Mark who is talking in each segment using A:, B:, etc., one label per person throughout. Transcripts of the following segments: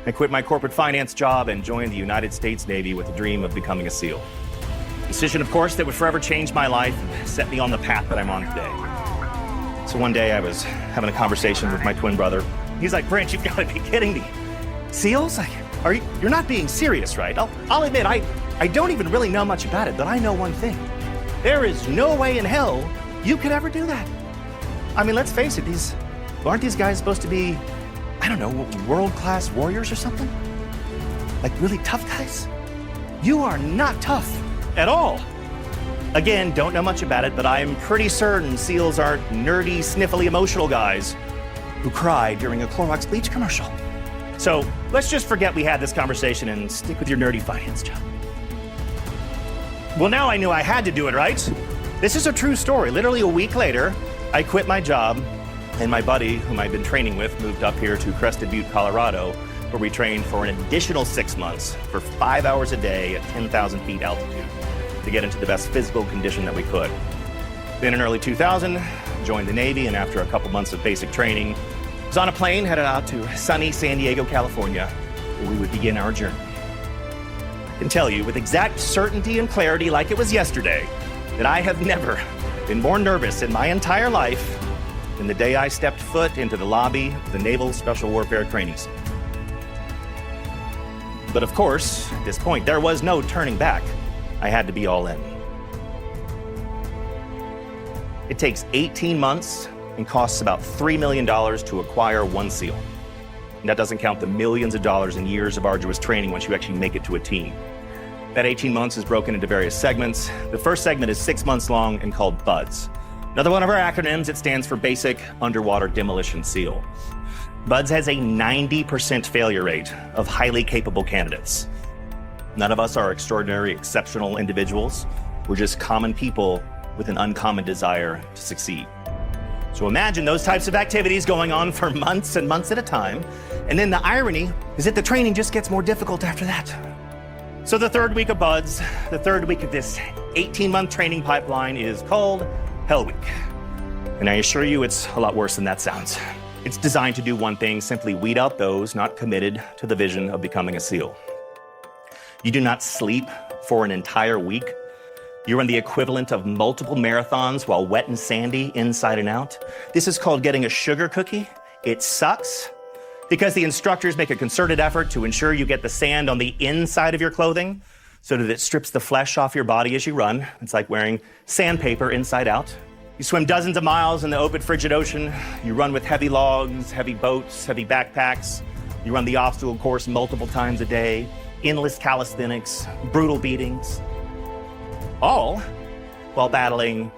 A: I quit my corporate finance job and joined the United States Navy with the dream of becoming a SEAL. A decision, of course, that would forever change my life and set me on the path that I'm on today. So one day I was having a conversation with my twin brother. He's like, "Brent, you've got to be kidding me. SEALs? You're not being serious, right?" I'll admit, I don't even really know much about it, but I know one thing. There is no way in hell you could ever do that. I mean, let's face it, aren't these guys supposed to be, I don't know, world-class warriors or something? Like really tough guys? You are not tough at all. Again, don't know much about it, but I am pretty certain SEALs aren't nerdy, sniffly, emotional guys who cry during a Clorox bleach commercial. So let's just forget we had this conversation and stick with your nerdy finance job. Well, now I knew I had to do it, right? This is a true story. Literally a week later, I quit my job, and my buddy, whom I'd been training with, moved up here to Crested Butte, Colorado, where we trained for an additional 6 months for 5 hours a day at 10,000 feet altitude to get into the best physical condition that we could. Then in early 2000, joined the Navy, and after a couple months of basic training, was on a plane headed out to sunny San Diego, California, where we would begin our journey. I can tell you with exact certainty and clarity, like it was yesterday, that I have never been more nervous in my entire life than the day I stepped foot into the lobby of the Naval Special Warfare Training Center. But of course, at this point, there was no turning back. I had to be all in. It takes 18 months and costs about $3 million to acquire one SEAL. And that doesn't count the millions of dollars and years of arduous training once you actually make it to a team. That 18 months is broken into various segments. The first segment is 6 months long and called BUDS. Another one of our acronyms, it stands for Basic Underwater Demolition SEAL. BUDS has a 90% failure rate of highly capable candidates. None of us are extraordinary, exceptional individuals. We're just common people with an uncommon desire to succeed. So imagine those types of activities going on for months and months at a time. And then the irony is that the training just gets more difficult after that. So the third week of BUDS, the third week of this 18-month training pipeline is called Hell Week. And I assure you it's a lot worse than that sounds. It's designed to do one thing, simply weed out those not committed to the vision of becoming a SEAL. You do not sleep for an entire week. You run the equivalent of multiple marathons while wet and sandy inside and out. This is called getting a sugar cookie. It sucks because the instructors make a concerted effort to ensure you get the sand on the inside of your clothing so that it strips the flesh off your body as you run. It's like wearing sandpaper inside out. You swim dozens of miles in the open, frigid ocean. You run with heavy logs, heavy boats, heavy backpacks. You run the obstacle course multiple times a day. Endless calisthenics, brutal beatings. All while battling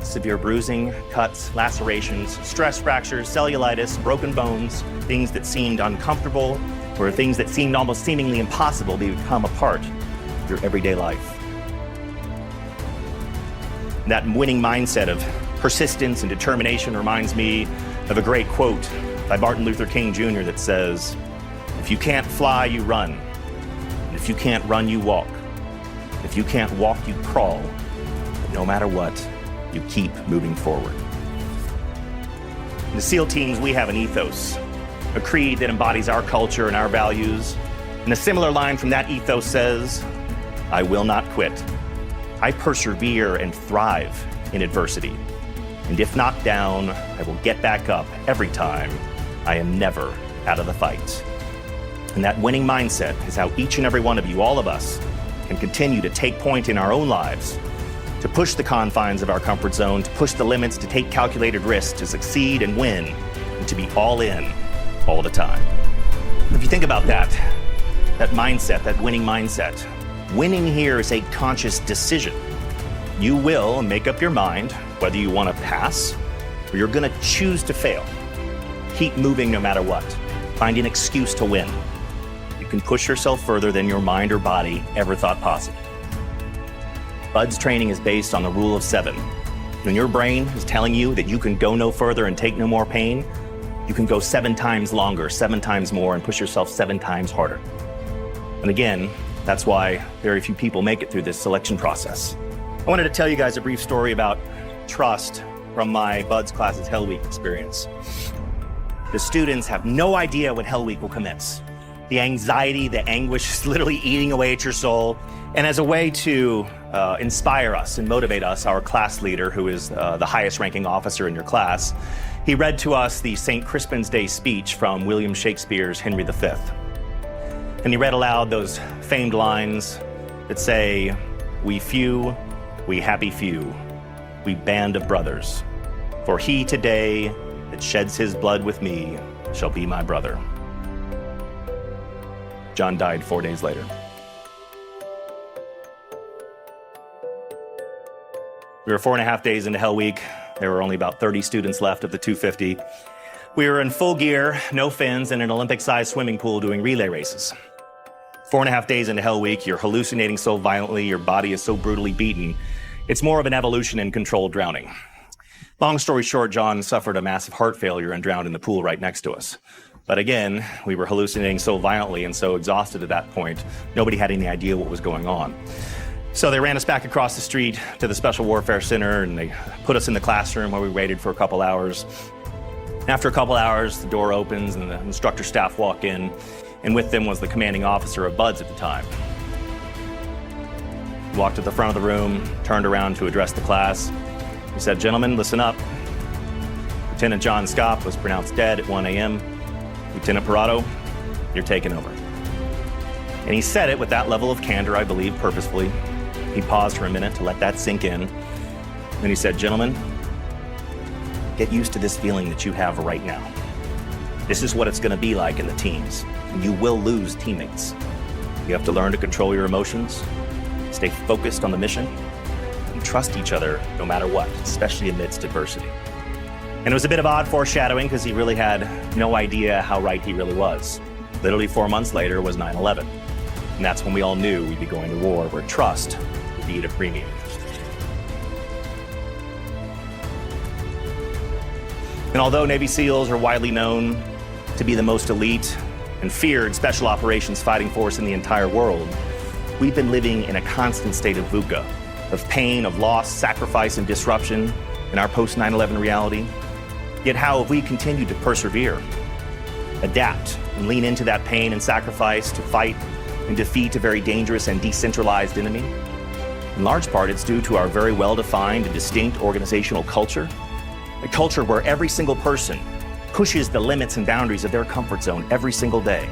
A: severe bruising, cuts, lacerations, stress fractures, cellulitis, broken bones, things that seemed uncomfortable or things that seemed almost seemingly impossible to become a part of your everyday life. That winning mindset of persistence and determination reminds me of a great quote by Martin Luther King Jr. that says, "If you can't fly, you run. And if you can't run, you walk. If you can't walk, you crawl. But no matter what, you keep moving forward." In the SEAL teams, we have an ethos, a creed that embodies our culture and our values. And a similar line from that ethos says, "I will not quit. I persevere and thrive in adversity. And if knocked down, I will get back up every time. I am never out of the fight." And that winning mindset is how each and every one of you, all of us, can continue to take point in our own lives, to push the confines of our comfort zone, to push the limits, to take calculated risks, to succeed and win, and to be all in all the time. If you think about that mindset, that winning mindset, winning here is a conscious decision. You will make up your mind whether you want to pass or you're going to choose to fail. Keep moving no matter what. Find an excuse to win. You can push yourself further than your mind or body ever thought possible. BUDS training is based on the rule of 7. When your brain is telling you that you can go no further and take no more pain, you can go 7 times longer, 7 times more, and push yourself 7 times harder. And again, that's why very few people make it through this selection process. I wanted to tell you guys a brief story about trust from my BUDS class's Hell Week experience. The students have no idea when Hell Week will commence. The anxiety, the anguish is literally eating away at your soul. And as a way to inspire us and motivate us, our class leader, who is the highest ranking officer in your class, he read to us the St. Crispin's Day speech from William Shakespeare's Henry V. And he read aloud those famed lines that say, "We few, we happy few, we band of brothers. For he today that sheds his blood with me shall be my brother." John died 4 days later. We were 4.5 days into Hell Week. There were only about 30 students left of the 250. We were in full gear, no fins, in an Olympic-sized swimming pool doing relay races. 4.5 days into Hell Week, you're hallucinating so violently, your body is so brutally beaten. It's more of an evolution in controlled drowning. Long story short, John suffered a massive heart failure and drowned in the pool right next to us. But again, we were hallucinating so violently and so exhausted at that point, nobody had any idea what was going on. So they ran us back across the street to the Special Warfare Center, and they put us in the classroom where we waited for a couple hours. After a couple hours, the door opens and the instructor staff walk in, and with them was the commanding officer of BUDS at the time. He walked to the front of the room, turned around to address the class. He said, "Gentlemen, listen up. Lieutenant John Scott was pronounced dead at 1 a.m. Lieutenant Parado, you're taking over." And he said it with that level of candor, I believe, purposefully. He paused for a minute to let that sink in. Then he said, "Gentlemen, get used to this feeling that you have right now. This is what it's going to be like in the teams. And you will lose teammates. You have to learn to control your emotions, stay focused on the mission, and trust each other no matter what, especially amidst adversity." And it was a bit of odd foreshadowing because he really had no idea how right he really was. Literally 4 months later was 9/11. And that's when we all knew we'd be going to war where trust would be at a premium. And although Navy SEALs are widely known to be the most elite and feared special operations fighting force in the entire world, we've been living in a constant state of VUCA, of pain, of loss, sacrifice, and disruption in our post-9/11 reality. Yet how have we continued to persevere, adapt, and lean into that pain and sacrifice to fight and defeat a very dangerous and decentralized enemy? In large part, it's due to our very well-defined and distinct organizational culture, a culture where every single person pushes the limits and boundaries of their comfort zone every single day.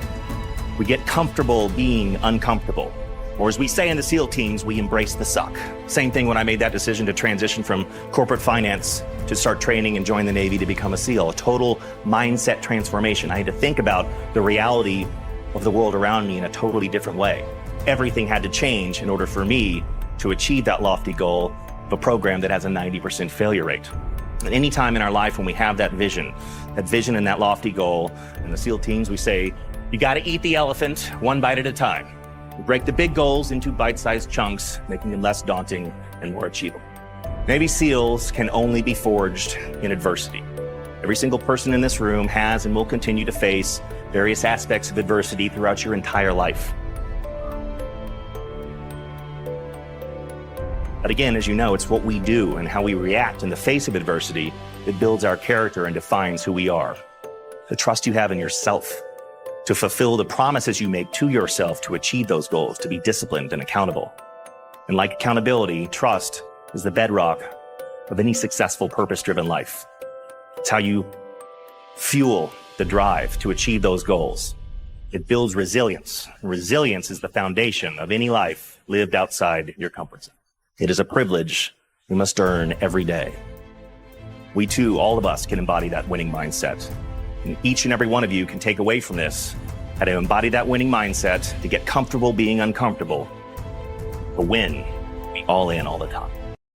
A: We get comfortable being uncomfortable. Or as we say in the SEAL teams, we embrace the suck. Same thing when I made that decision to transition from corporate finance to start training and join the Navy to become a SEAL, a total mindset transformation. I had to think about the reality of the world around me in a totally different way. Everything had to change in order for me to achieve that lofty goal of a program that has a 90% failure rate. And any time in our life when we have that vision and that lofty goal, in the SEAL teams, we say, you got to eat the elephant one bite at a time. We break the big goals into bite-sized chunks, making them less daunting and more achievable. Navy SEALs can only be forged in adversity. Every single person in this room has and will continue to face various aspects of adversity throughout your entire life. But again, as you know, it's what we do and how we react in the face of adversity that builds our character and defines who we are. The trust you have in yourself to fulfill the promises you make to yourself to achieve those goals, to be disciplined and accountable. And like accountability, trust is the bedrock of any successful purpose-driven life. It's how you fuel the drive to achieve those goals. It builds resilience. Resilience is the foundation of any life lived outside your comfort zone. It is a privilege we must earn every day. We too, all of us, can embody that winning mindset. And each and every one of you can take away from this how to embody that winning mindset, to get comfortable being uncomfortable, to win, be all in all the time.